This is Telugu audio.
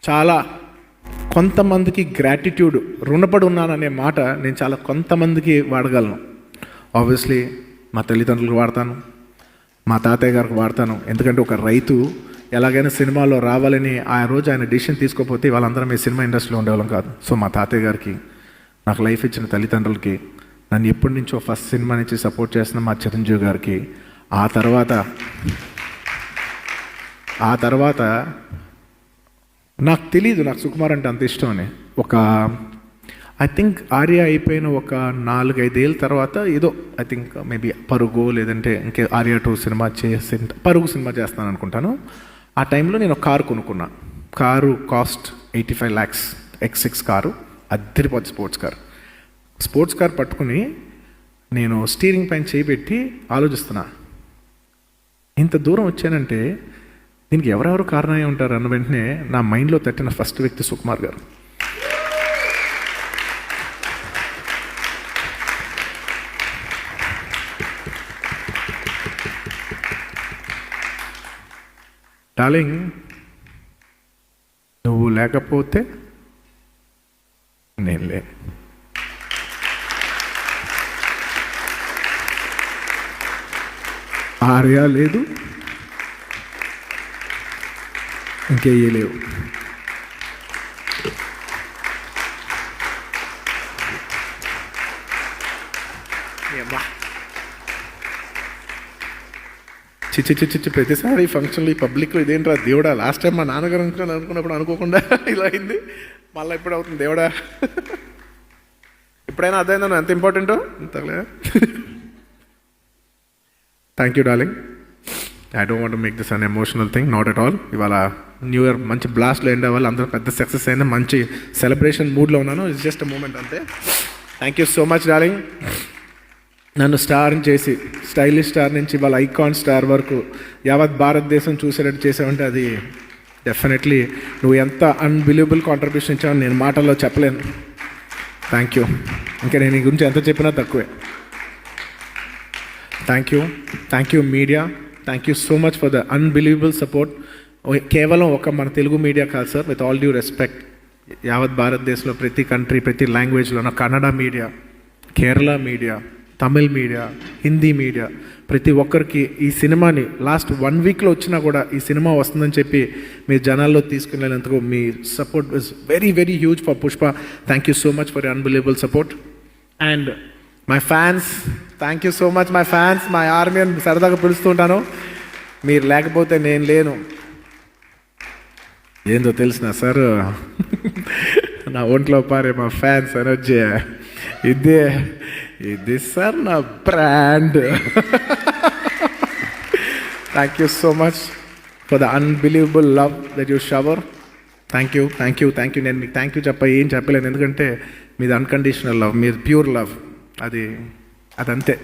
చాలా కొంతమందికి గ్రాటిట్యూడ్, రుణపడి ఉన్నాననే మాట నేను చాలా కొంతమందికి వాడగలను. ఆబ్వియస్లీ మా తల్లిదండ్రులకు వాడతాను, మా తాతయ్య గారికి వాడతాను. ఎందుకంటే ఒక రైతు ఎలాగైనా సినిమాలో రావాలని ఆ రోజు ఆయన డిసిషన్ తీసుకోకపోతే వాళ్ళందరం ఈ సినిమా ఇండస్ట్రీలో ఉండేవాళ్ళం కాదు. సో మా తాతయ్య గారికి, నాకు లైఫ్ ఇచ్చిన తల్లిదండ్రులకి, నన్ను ఎప్పటి నుంచో ఫస్ట్ సినిమా నుంచి సపోర్ట్ చేస్తున్న మా చిరంజీవి గారికి, ఆ తర్వాత నాకు తెలీదు నాకు సుకుమార్ అంటే అంత ఇష్టం అని. ఐ థింక్ ఆర్య అయిపోయిన ఒక 4-5 ఏళ్ళ తర్వాత ఏదో ఐ థింక్ మేబీ పరుగు లేదంటే ఇంకే ఆర్య 2 సినిమా పరుగు సినిమా చేస్తాను అనుకుంటాను. ఆ టైంలో నేను ఒక కారు కొనుక్కున్నా. Car cost 85 lakhs, X6 car, అద్దరిపోద్ది స్పోర్ట్స్ కార్ పట్టుకుని నేను స్టీరింగ్ పైన చేయిబెట్టి ఆలోచిస్తున్నా, ఇంత దూరం వచ్చానంటే దీనికి ఎవరెవరు కారణమై ఉంటారు అన్న వెంటనే నా మైండ్లో తట్టిన ఫస్ట్ వ్యక్తి సుకుమార్ గారు. డార్లింగ్, నువ్వు లేకపోతే నేను లే. ఆర్య లేదు, ఇంకేయే లేవు. చిచ్చి ప్రతిసారి ఫంక్షన్లు ఈ పబ్లిక్లో ఇదేంట్రా దేవుడా, లాస్ట్ టైం మా నాన్నగారు అనుకున్నప్పుడు అనుకోకుండా ఇలా అయింది, మళ్ళీ ఇప్పుడు అవుతుంది దేవుడా. ఎప్పుడైనా అర్థమైందా ఎంత ఇంపార్టెంటో అంతలే. Thank you darling. I don't want to make this an emotional thing, not at all. ఇవాళ న్యూ ఇయర్ మంచి బ్లాస్ట్లో ఎండ్ అవ్వాలి, అందరూ పెద్ద సక్సెస్ అయినా మంచి సెలబ్రేషన్ మూడ్లో ఉన్నాను. ఇట్స్ జస్ట్ అ మూమెంట్ అంతే. Thank you so much darling. నన్ను స్టార్ చేసి, స్టైలిష్ స్టార్ నుంచి వాళ్ళ ఐకాన్ స్టార్ వరకు యావత్ భారతదేశం చూసేటట్టు చేసావంటే అది డెఫినెట్లీ నువ్వు ఎంత అన్బిలీవబుల్ కాంట్రిబ్యూషన్ ఇచ్చావని నేను మాటల్లో చెప్పలేను. Thank you. ఇంకా నేను ఈ గురించి ఎంత చెప్పినా తక్కువే. Thank you media. Thank you so much for the unbelievable support. కేవలం మన తెలుగు మీడియా కాదు sir, with all due respect, యావత్ భారతదేశంలో ప్రతి కంట్రీ, ప్రతి లాంగ్వేజ్లో, Kannada media, Kerala media, Tamil media, Hindi media, ప్రతి ఒక్కరికి ఈ సినిమాని లాస్ట్ 1 weekలో వచ్చినా కూడా ఈ సినిమా వస్తుందని చెప్పి మీ జనాల్లో తీసుకునేందుకు మీ support is very very huge for Pushpa. Thank you so much for your unbelievable support. And my fans, thank you so much my fans, my army అని సరదాగా పిలుస్తుంటాను. మీరు లేకపోతే నేను లేను. ఏందో తెలిసిన సార్, నా ఒంట్లో పారే మా ఫ్యాన్స్ ఎనర్జీ ఇది సార్ నా brand. Thank you so much for the unbelievable love that you shower. Thank you. నేను మీకు థ్యాంక్ యూ ఏం చెప్పలేను, ఎందుకంటే మీది అన్కండిషనల్ లవ్, మీది ప్యూర్ లవ్, అదంతే.